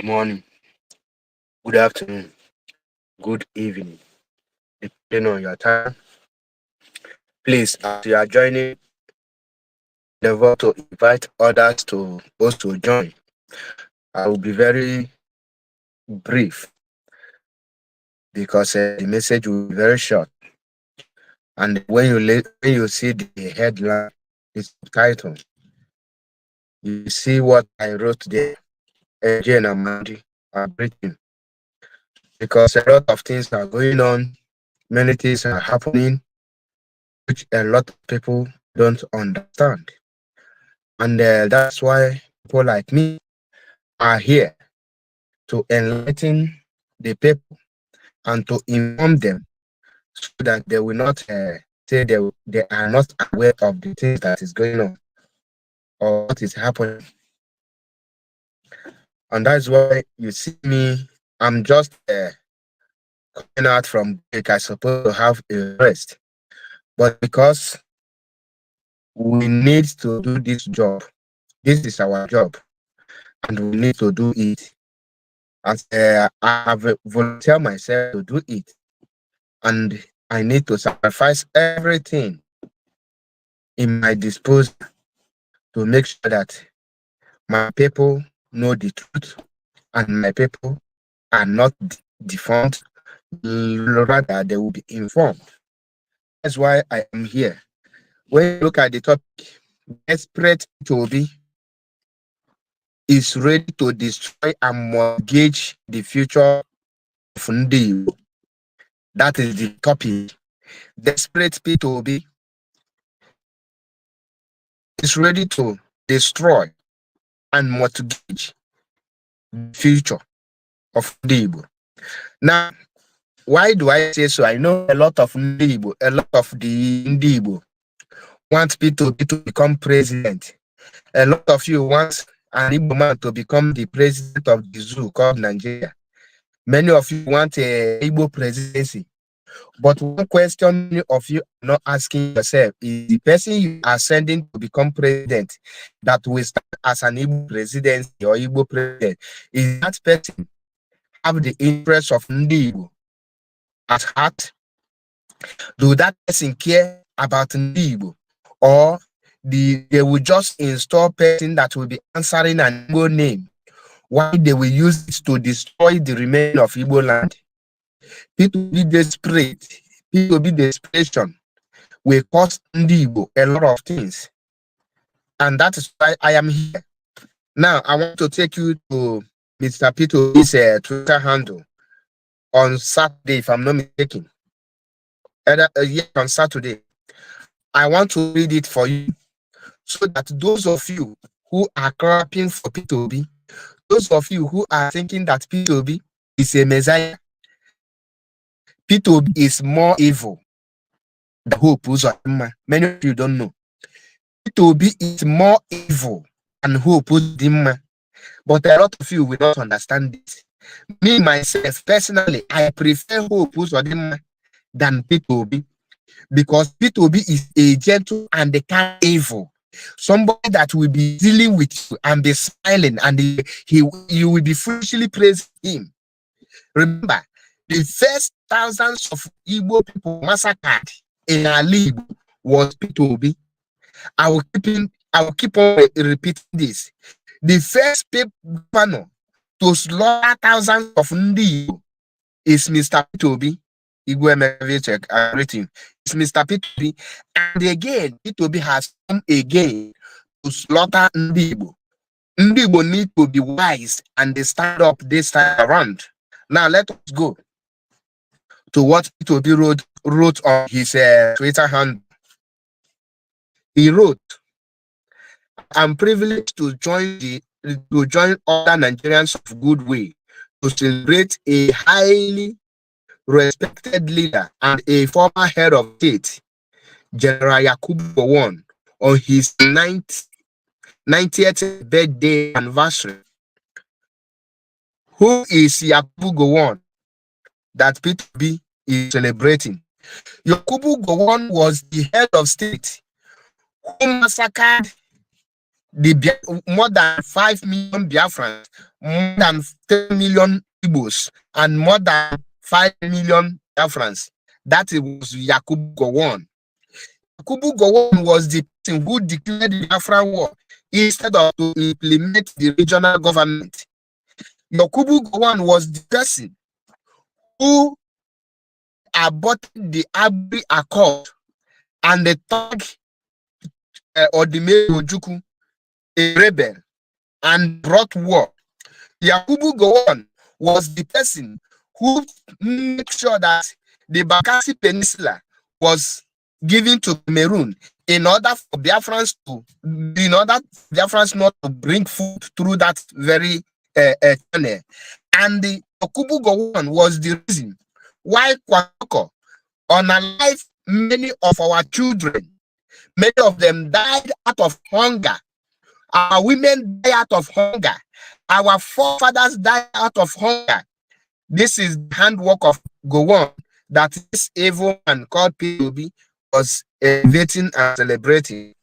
morning, good afternoon, good evening, depending on your time. Please, as you are joining, endeavor to invite others to also join. I will be very brief because the message will be very short. And when you see the headline, the title, you see what I wrote there. Again, Amandi, I'm written because a lot of things are going on, many things are happening, which a lot of people don't understand. And that's why people like me are here to enlighten the people and to inform them so that they will not say they are not aware of the things that is going on or what is happening. And that's why you see me, I'm just coming out from break. I supposed to have a rest. But because we need to do this job, this is our job, and we need to do it. As I have volunteered myself to do it, and I need to sacrifice everything in my disposal to make sure that my people know the truth and my people are not deformed, rather they will be informed. That's why I am here. When you look at the topic, desperate Toby is ready to destroy and mortgage the future of Ndi-igbo. That is the topic. Desperate P2B is ready to destroy and mortgage the future of Ndi-igbo. Now, why do I say so? I know a lot of Ndi-igbo, a lot of the Ndi-igbo want P2B to become president. A lot of you want an Igbo man to become the president of the zoo called Nigeria. Many of you want a Igbo presidency. But one question many of you are not asking yourself is the person you are sending to become president that will start as an Igbo presidency or Igbo president, is that person have the interest of Ndi-igbo at heart? Do that person care about Ndi-igbo? Or they will just install person that will be answering an Igbo name? Why they will use it to destroy the remaining of Igbo land? People be desperate. People be desperation will cost Ndi-igbo a lot of things. And that is why I am here. Now, I want to take you to Mr. Peter's Twitter handle on Saturday, if I'm not mistaken. Yes, on Saturday. I want to read it for you so that those of you who are clapping for P2B, those of you who are thinking that P2B is a messiah, P2B is more evil than Hope Uzodinma. Many of you don't know. P2B is more evil than Hope Uzodinma. But a lot of you will not understand this. Me, myself, personally, I prefer Hope Uzodinma than P2B because P2B is a gentle and a kind evil. Somebody that will be dealing with you and be smiling, and you will be foolishly praising him. Remember, the first thousands of Igbo people massacred in Ali was P2B. I will keep on repeating this. The first governor to slaughter thousands of Ndi-igbo is Mr. P2B. It's Mr. P2B. And again, P2B has come again to slaughter Ndi-igbo. Ndi-igbo need to be wise and they stand up this time around. Now let us go to what P2B wrote on his Twitter handle. He wrote, "I'm privileged to join other Nigerians of good way to celebrate a highly respected leader and a former head of state, General Yakubu Gowon, on his 90th birthday anniversary." Who is Yakubu Gowon that P2B is celebrating? Yakubu Gowon was the head of state who massacred more than 5 million Biafrans more than 10 million Igbos and more than 5 million Biafrans. That it was Yakubu Gowon. Yakubu Gowon was the person who declared the Biafra war instead of to implement the regional government. Yakubu Gowon was the person who aborted the Abri Accord and the thug Odime Ojukwu, a rebel, and brought war. Yakubu Gowon was the person who made sure that the Bakassi Peninsula was given to Cameroon in order for Biafrans not to bring food through that very channel. And the Yakubu Gowon was the reason why Kwakoko unalive many of our children. Many of them died out of hunger. Our women died out of hunger. Our forefathers died out of hunger. This is the handwork of Gowon that this evil man called Peter Obi was elevating and celebrating.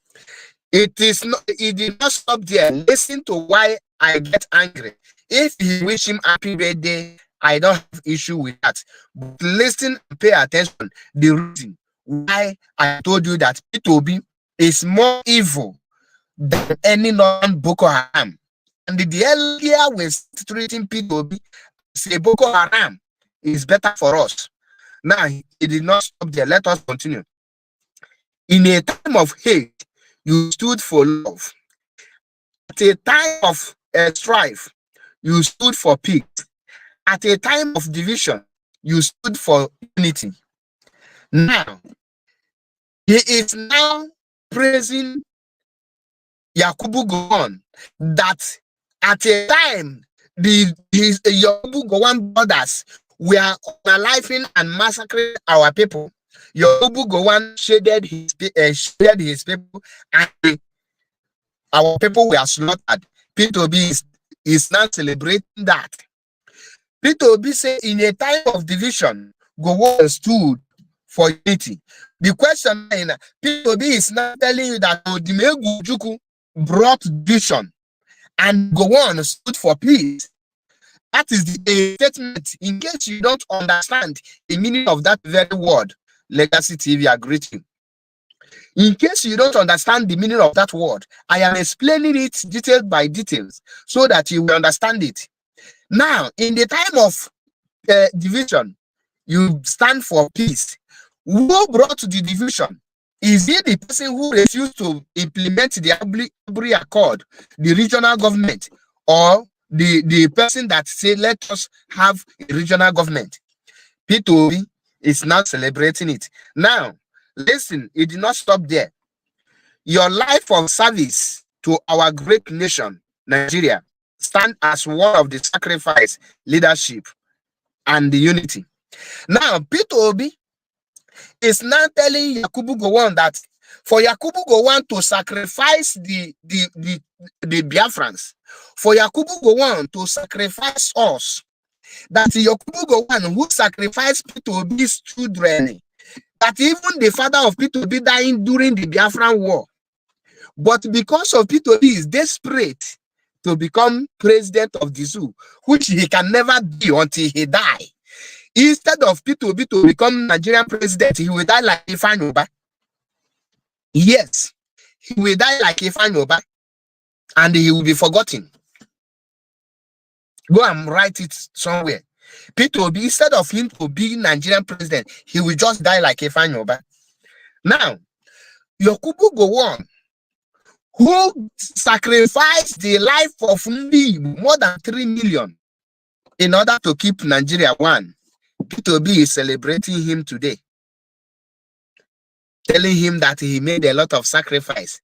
It did not stop there. Listen to why I get angry. If you wish him happy birthday, I don't have issue with that. But listen and pay attention. The reason why I told you that Peter Obi is more evil than any non-Boko Haram. And the earlier we start treating Peter Obi as a Boko Haram is better for us. Now, it did not stop there. Let us continue. In a time of hate, you stood for love. At a time of strife, you stood for peace. At a time of division, you stood for unity. Now, he is now praising Yakubu Gowon that at a time his Yakubu Gowon brothers were unaliving and massacring our people. Yakubu Gowon shaded his people, and our people were slaughtered. Peter Obi is now celebrating that. Peter Obi said in a time of division, Gowon stood for unity. The question is, Peter Obi is now telling you that Odime Ojukwu brought division and Gowon stood for peace. That is the statement. In case you don't understand the meaning of that very word, Legacy TV, I greet you. In case you don't understand the meaning of that word, I am explaining it detail by details so that you will understand it. Now, in the time of division, you stand for peace. Who brought the division? Is it the person who refused to implement the Abri Accord, the regional government, or the person that said, let us have a regional government? Peter Obi is now celebrating it. Now, listen, it did not stop there. Your life of service to our great nation, Nigeria, stand as one of the sacrifice, leadership, and the unity. Now, Peter Obi is now telling Yakubu Gowon that for Yakubu Gowon to sacrifice the Biafrans, for Yakubu Gowon to sacrifice us, that Yakubu Gowon who sacrificed Peter Obi's children, that even the father of Peter Obi dying during the Biafran war, but because of Peter Obi is desperate to become president of the zoo, which he can never be until he die. Instead of Peter Obi to become Nigerian president, he will die like Ifeanyi Uba. Yes, he will die like Ifeanyi Uba, and he will be forgotten. Go and write it somewhere. Peter Obi, instead of him to be Nigerian president, he will just die like Ifeanyi Uba. Now, Yakubu Gowon, who sacrificed the life of Ndi-igbo, more than 3 million, in order to keep Nigeria one, Peter Obi is celebrating him today, telling him that he made a lot of sacrifice.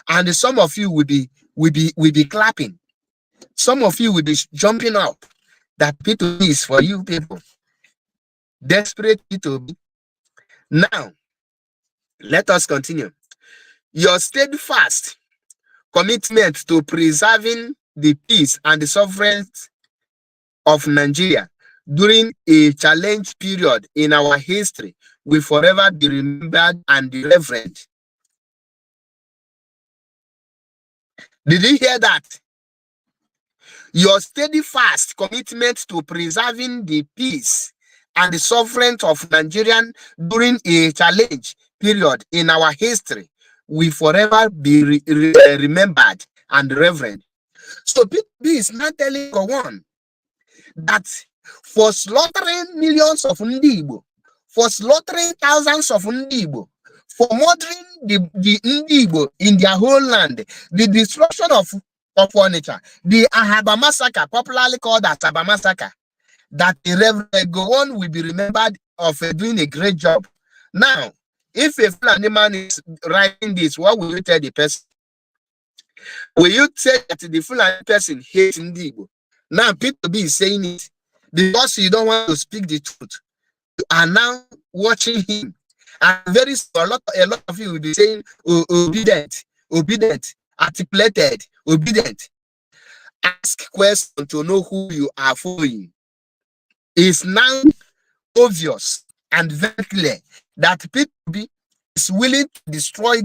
And some of you will be clapping. Some of you will be jumping up that Peter Obi is for you people. Desperate Peter Obi. Now, let us continue. Your steadfast commitment to preserving the peace and the sovereignty of Nigeria during a challenge period in our history will forever be remembered and revered. Did you hear that? Your steadfast commitment to preserving the peace and the sovereignty of Nigerian during a challenge period in our history will forever be remembered and revered. So Peter Obi is now telling Gowon that for slaughtering millions of Ndi-igbo, for slaughtering thousands of Ndi-igbo, for murdering the Ndi-igbo in their whole land, the destruction of Onitsha, the Ahaba massacre, popularly called as Ahaba massacre, that the Reverend Gowon will be remembered of doing a great job. Now, if a Fulani man is writing this, what will you tell the person? Will you say that the Fulani person hates Ndi-igbo? Now, Peter Obi is saying it because you don't want to speak the truth. You are now watching him. And very soon, a lot of you will be saying, obedient, articulated, obedient. Ask questions to know who you are following. It's now obvious and very clear that Peter Obi is willing to destroy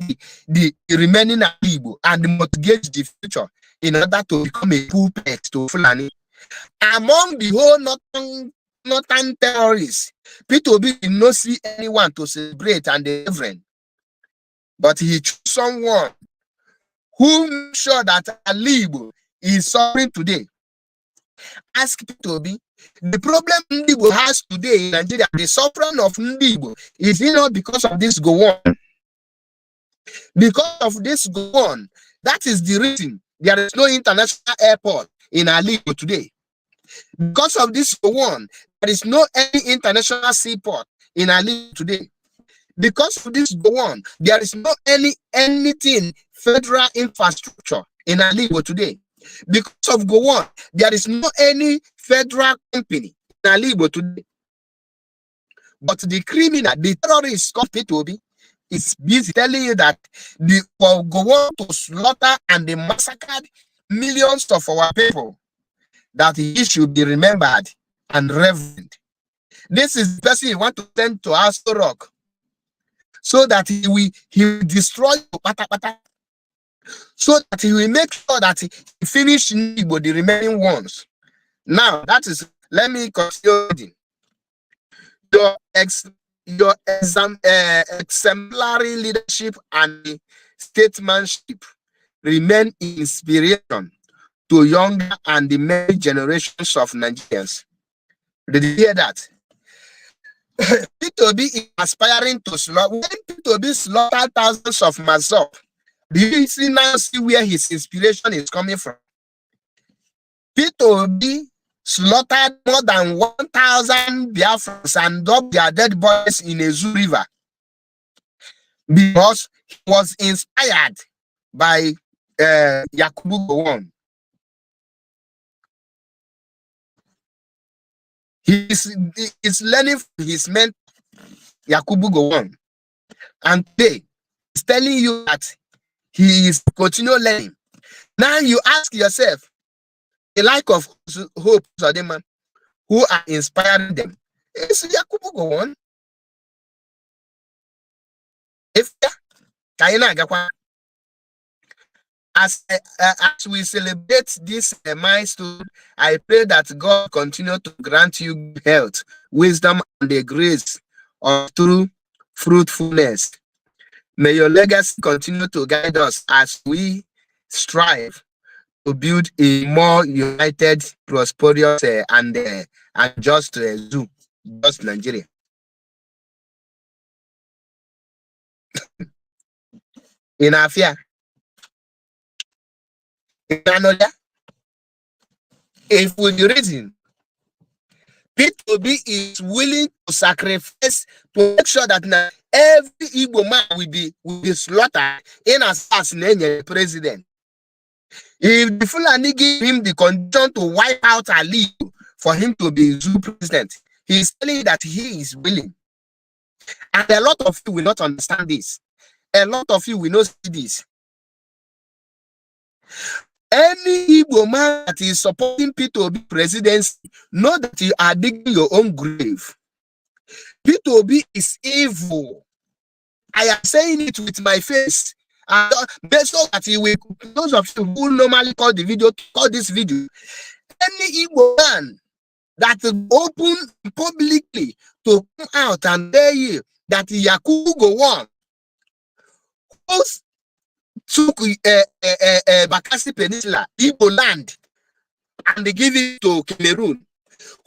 the remaining Igbo and mortgage the future in order to become a puppet to Fulani. Among the whole northern terrorists, Peter Obi did not see anyone to celebrate and the reverend, but he chose someone who made sure that Igbo is suffering today. Ask Peter Obi, the problem Ndi-igbo has today in Nigeria, the suffering of Ndi-igbo, is it not because of this Gowon? Because of this Gowon, that is the reason there is no international airport in Igbo today. Because of this Gowon, there is no any international seaport in Igbo today. Because of this Gowon, there is no anything federal infrastructure in Igbo today. Because of Gowon, there is no any federal company in Igbo today. But the criminal, the terrorist called Peter Obi, is busy telling you that for Gowon to slaughter and they massacred millions of our people, that he should be remembered and revered. This is the person you want to send to Aso Rock, so that he will destroy you, pata pata, so that he will make sure that he finish the remaining ones. Now, that is, let me continue. Your exemplary leadership and statesmanship remain inspiration to younger and the many generations of Nigerians. Did you hear that? Peter Obi is aspiring to slaughter. When Peter Obi slaughtered thousands of myself, do you see where his inspiration is coming from? Peter Obi slaughtered more than 1,000 Biafrans and dumped their dead bodies in a zoo river because he was inspired by Yakubu Gowon. He is learning from his mentor, Yakubu Gowon. And today, he's telling you that he is continuing learning. Now you ask yourself, the like of Hope Zodeman, who are inspiring them, is Yakubu Gowon. As we celebrate this milestone, I pray that God continue to grant you health, wisdom, and the grace of true fruitfulness. May your legacy continue to guide us as we strive to build a more united, prosperous, and just zoo, just Nigeria. In Afia. Another, if with the reason Peter Obi is willing to sacrifice to make sure that now every Igbo man will be slaughtered in as the president. If the Fulani give him the condition to wipe out Ali for him to be zoo president, he is telling that he is willing. And a lot of you will not understand this. A lot of you will not see this. Any Igbo man that is supporting Peter Obi presidency, know that you are digging your own grave. Peter Obi is evil. I am saying it with my face. And so that you will, those of you who normally call this video, Any Igbo man that open publicly to come out and tell you that Yakubu Gowon took Bakassi Peninsula, Igbo land, and they give it to Cameroon,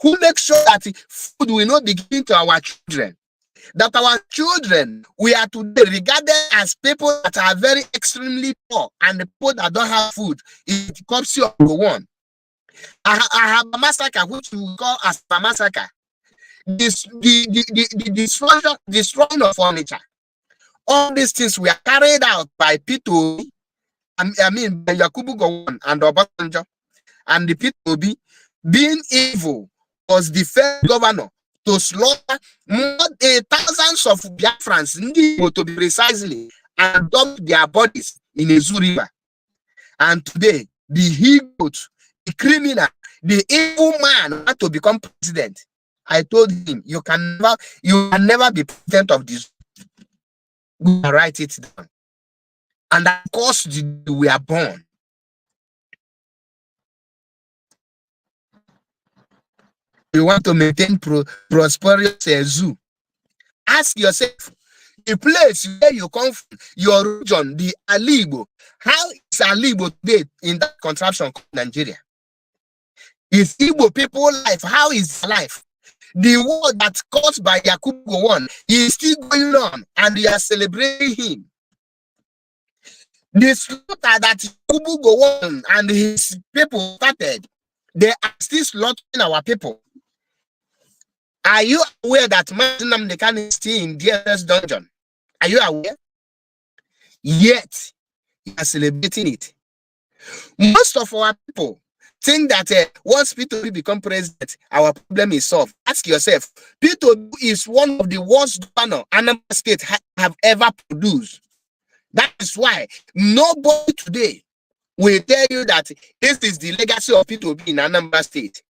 who makes sure that food will not be given to our children, that our children, we are today regarded as people that are very extremely poor, and the people that don't have food, it comes to go on. I have a massacre which we call as a massacre. The destruction of furniture. All these things were carried out by Peter Obi, I mean by Yakubu Gowon and Obasanjo, and the Peter Obi, being evil, was the first governor to slaughter more than thousands of Biafrans, Ndi-igbo to be precisely, and dump their bodies in a Zoo River. And today, the he-goat, the criminal, the evil man had to become president. I told him, you can never be president of this. We can write it down. And of course, we are born. You want to maintain prosperous zoo. Ask yourself, the place where you come from, your region, the Ndi-igbo, how is Ndi-igbo today in that contraption called Nigeria? Is Igbo people life? How is life? The war that's caused by Yakubu Gowon is still going on, and we are celebrating him. The slaughter that Yakubu Gowon and his people started, they are still slaughtering our people. Are you aware that Nnamdi Kanu is still in DSS dungeon? Are you aware? Yet, you are celebrating it. Most of our people think that once Peter Obi become president, our problem is solved. Ask yourself, Peter Obi is one of the worst governors Anambra State have ever produced. That is why nobody today will tell you that this is the legacy of Peter Obi in Anambra State.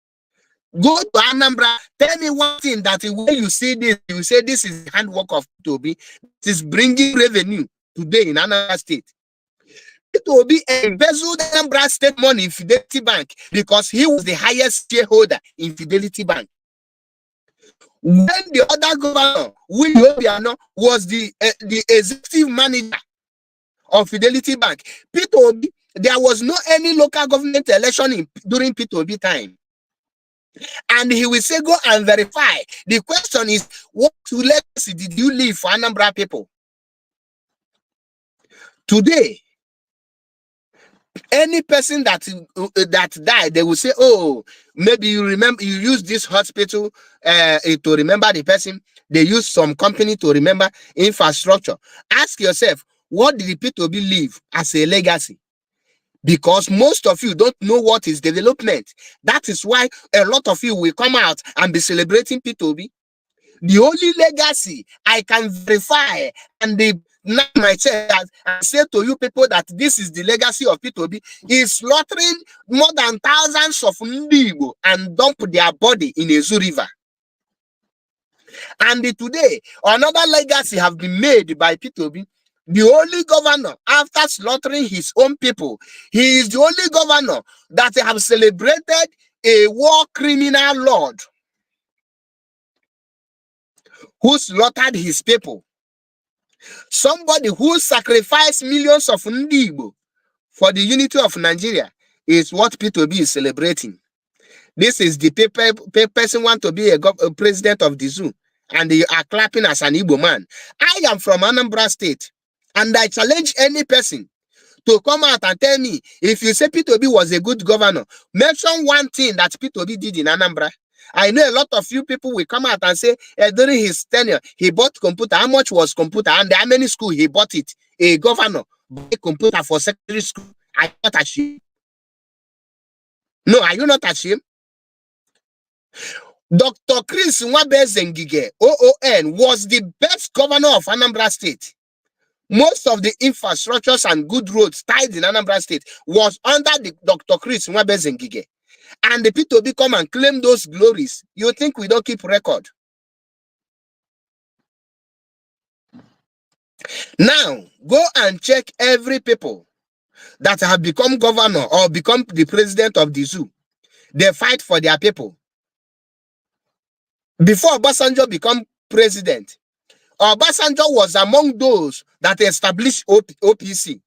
Go to Anambra, tell me one thing that when you see this, you say this is the handwork of Peter Obi. It is bringing revenue today in Anambra State. Peter Obi embezzled Anambra State money in Fidelity Bank because he was the highest shareholder in Fidelity Bank. When the other governor, William Obiano, was the executive manager of Fidelity Bank, Peter Obi, there was no any local government election during Peter Obi time. And he will say, go and verify. The question is, what legacy did you leave for Anambra people? Today, any person that died, they will say, oh, maybe you remember, you use this hospital to remember the person. They use some company to remember infrastructure. Ask yourself, what did Peter Obi leave as a legacy? Because most of you don't know what is development. That is why a lot of you will come out and be celebrating Peter Obi. The only legacy I can verify and now myself and say to you people that this is the legacy of Peter Obi is slaughtering more than thousands of Ndi-igbo and dump their body in a Zoo River. And today, another legacy have been made by Peter Obi. The only governor, after slaughtering his own people, he is the only governor that have celebrated a war criminal lord who slaughtered his people. Somebody who sacrificed millions of Ndi-igbo for the unity of Nigeria is what Peter Obi is celebrating. This is the person want to be a president of the zoo, and they are clapping as an Igbo man. I am from Anambra State. And I challenge any person to come out and tell me, if you say Peter Obi was a good governor, mention one thing that Peter Obi did in Anambra. I know a lot of you people will come out and say, during his tenure, he bought computer. How much was computer? And how many school he bought it? A governor bought a computer for secondary school. Are you not ashamed? No, are you not ashamed? Dr. Chris Nwabezengige, OON, was the best governor of Anambra State. Most of the infrastructures and good roads tied in Anambra State was under the Dr. Chris Nwabezengige. And the Peter Obi come and claim those glories. You think we don't keep record? Now, go and check every people that have become governor or become the president of the zoo. They fight for their people. Before Obasanjo become president, Obasanjo was among those that established OPC.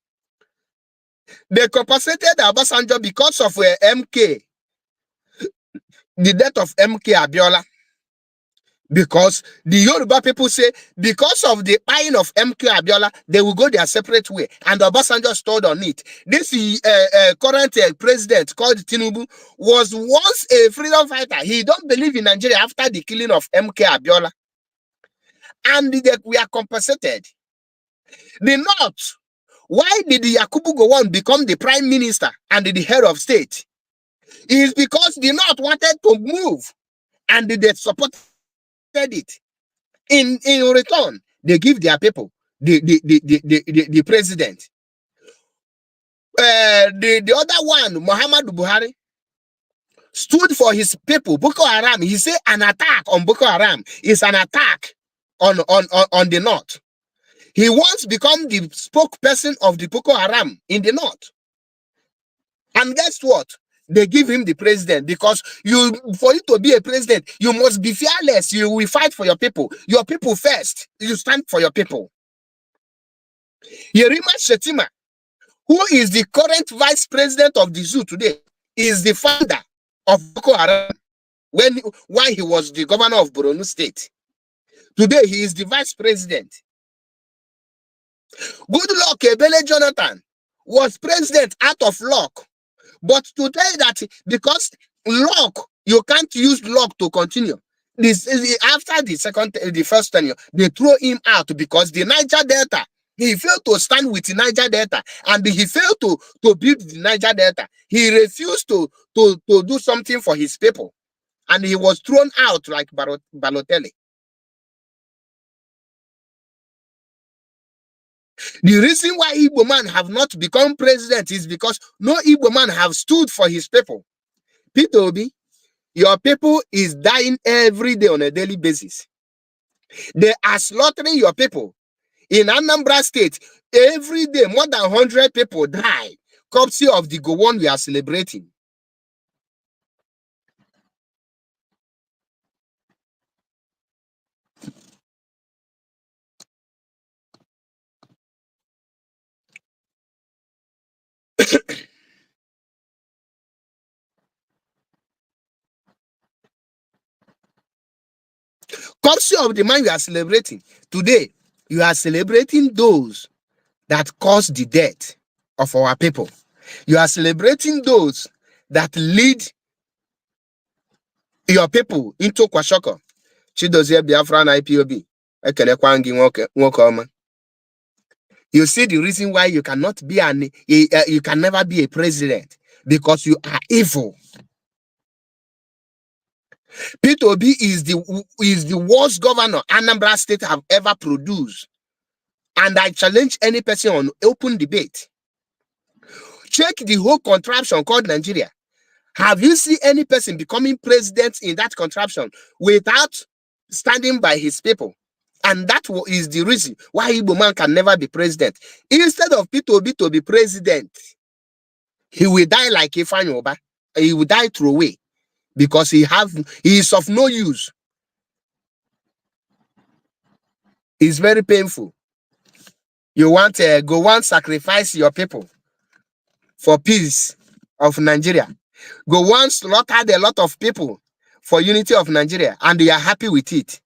They compensated Obasanjo because of MK, the death of MK Abiola. Because the Yoruba people say, because of the buying of MK Abiola, they will go their separate way. And Obasanjo stood on it. This current president called Tinubu was once a freedom fighter. He don't believe in Nigeria after the killing of MK Abiola. And we are compensated. The North, why did Yakubu Gowon become the prime minister and the head of state? It is because the North wanted to move and they supported it. In return, they give their people the president. The other one, Muhammad Buhari, stood for his people, Boko Haram. He said an attack on Boko Haram is an attack on the North. He once become the spokesperson of the Boko Haram in the North. And guess what? They give him the president because for you to be a president, you must be fearless. You will fight for your people first. You stand for your people. Yerima Shetima, who is the current vice president of the zoo today, is the founder of Boko Haram while he was the governor of Borno State. Today, he is the vice president. Goodluck Ebele Jonathan was president out of luck. But to tell you that because luck, you can't use luck to continue. This is after the first tenure, they throw him out because the Niger Delta, he failed to stand with the Niger Delta, and he failed to build the Niger Delta. He refused to do something for his people, and he was thrown out like Balotelli. The reason why Igbo man have not become president is because no Igbo man have stood for his people. Peter Obi, your people is dying every day on a daily basis. They are slaughtering your people. In Anambra State, every day more than 100 people die, courtesy of the Gowon we are celebrating. Courtesy of the man you are celebrating. Today, you are celebrating those that caused the death of our people. You are celebrating those that lead your people into Kwashoko. Chidozie Biafra and IPOB. You see the reason why you cannot be you can never be a president, because you are evil. Peter Obi is the worst governor Anambra State have ever produced. And I challenge any person on open debate. Check the whole contraption called Nigeria. Have you seen any person becoming president in that contraption without standing by his people? And that is the reason why Igbo man can never be president. Instead of Peter Obi to be president, he will die like Ifeanyi Oba. He will die through away because he is of no use. It's very painful. You want to go sacrifice your people for peace of Nigeria. Go slaughtered a lot of people for unity of Nigeria, and you are happy with it.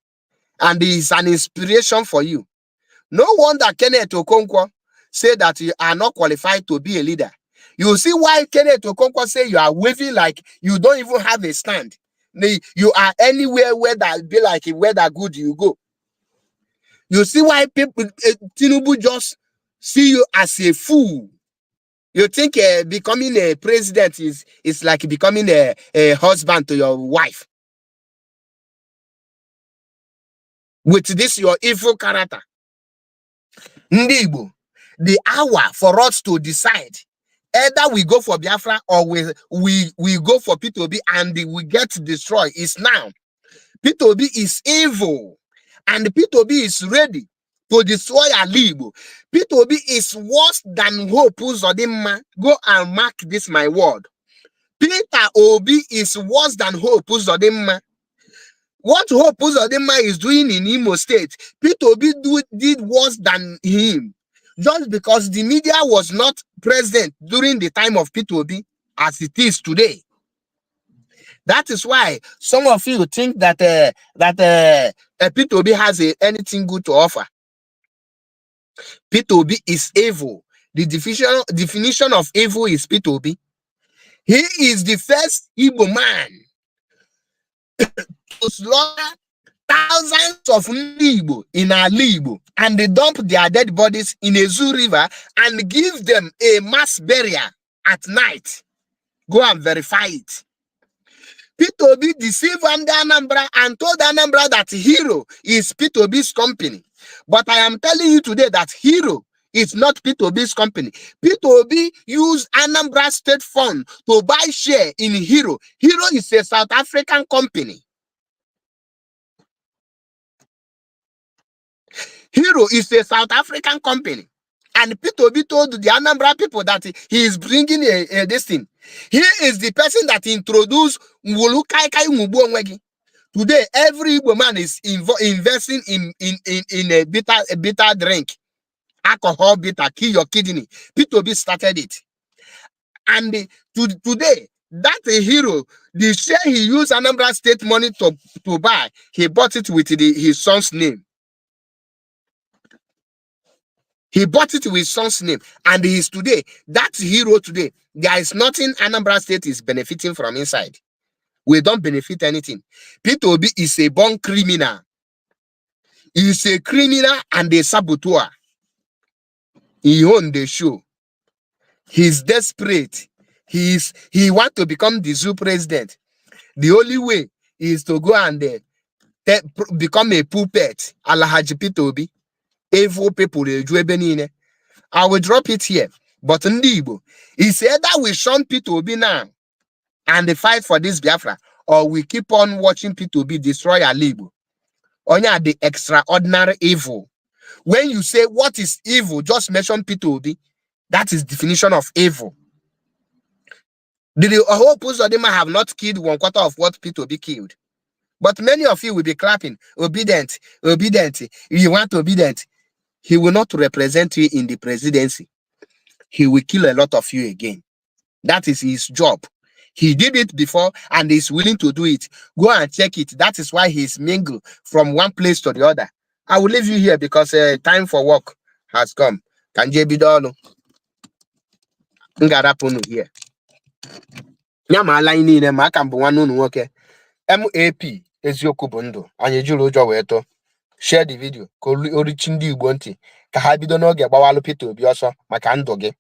And it's an inspiration for you. No wonder Kenneth Okonkwo said that you are not qualified to be a leader. You see why Kenneth Okonkwo say you are waving like you don't even have a stand. You are anywhere where that be like where that good you go. You see why people Tinubu just see you as a fool. You think becoming a president is like becoming a husband to your wife. With this, your evil character. Ndi-igbo, the hour for us to decide either we go for Biafra or we go for Peter Obi and we get destroyed is now. Peter Obi is evil, and Peter Obi is ready to destroy Ndi-igbo. Peter Obi is worse than Hope Uzodimma. Go and mark this my word. Peter Obi is worse than Hope Uzodinma. What Hope Uzodinma is doing in Imo State, Peter Obi did worse than him. Just because the media was not present during the time of Peter Obi as it is today. That is why some of you think that Peter Obi has anything good to offer. Peter Obi is evil. The definition of evil is Peter Obi. He is the first Igbo man to slaughter thousands of Ndi-igbo in Ndi-igbo, and they dump their dead bodies in a zoo river and give them a mass burial at night. Go and verify it. Peter Obi deceived Anambra and told Anambra that Hero is Peter Obi's company. But I am telling you today that Hero is not Peter Obi's company. Peter Obi used Anambra State Fund to buy share in Hero. Hero is a South African company. Hero is a South African company. And Peter Obi told the Anambra people that he is bringing this thing. He is the person that introduced Nwulu Kaikai Mubu Onwegi. Today, every woman is investing in a bitter drink. Alcohol bitter, kill your kidney. Peter Obi started it. And today, that Hero, the share he used Anambra State money to buy, he bought it with his son's name. He bought it with his son's name, and he is today. That Hero today, there is nothing Anambra State is benefiting from inside. We don't benefit anything. Peter Obi is a born criminal. He is a criminal and a saboteur. He owns the show. He's desperate. He wants to become the zoo president. The only way is to go and become a puppet. Alhaji Peter Obi. Evil people. I will drop it here. But Ndi-igbo, he said that we shun Peter Obi now and the fight for this Biafra, or we keep on watching Peter Obi destroy Igbo. Onya the extraordinary evil. When you say what is evil, just mention Peter Obi. That is definition of evil. The whole Uzodinma have not killed 1/4 of what Peter Obi killed. But many of you will be clapping, obedient, obedient. You want obedient. He will not represent you in the presidency. He will kill a lot of you again. That is his job. He did it before and is willing to do it. Go and check it. That is why he's mingled from one place to the other. I will leave you here because time for work has come. Kanje bidolo. Ngarapunu here. Nyama line in makambu wanu nwoke. MAP eziokwu bụ ndụ. Anyị jiri ụjọ wee too. Share the video. Ka orichi ndị Igbo ntị. Ka ha bido n'oge gbawalụ Peter Obi ọsọ maka ndụ gị.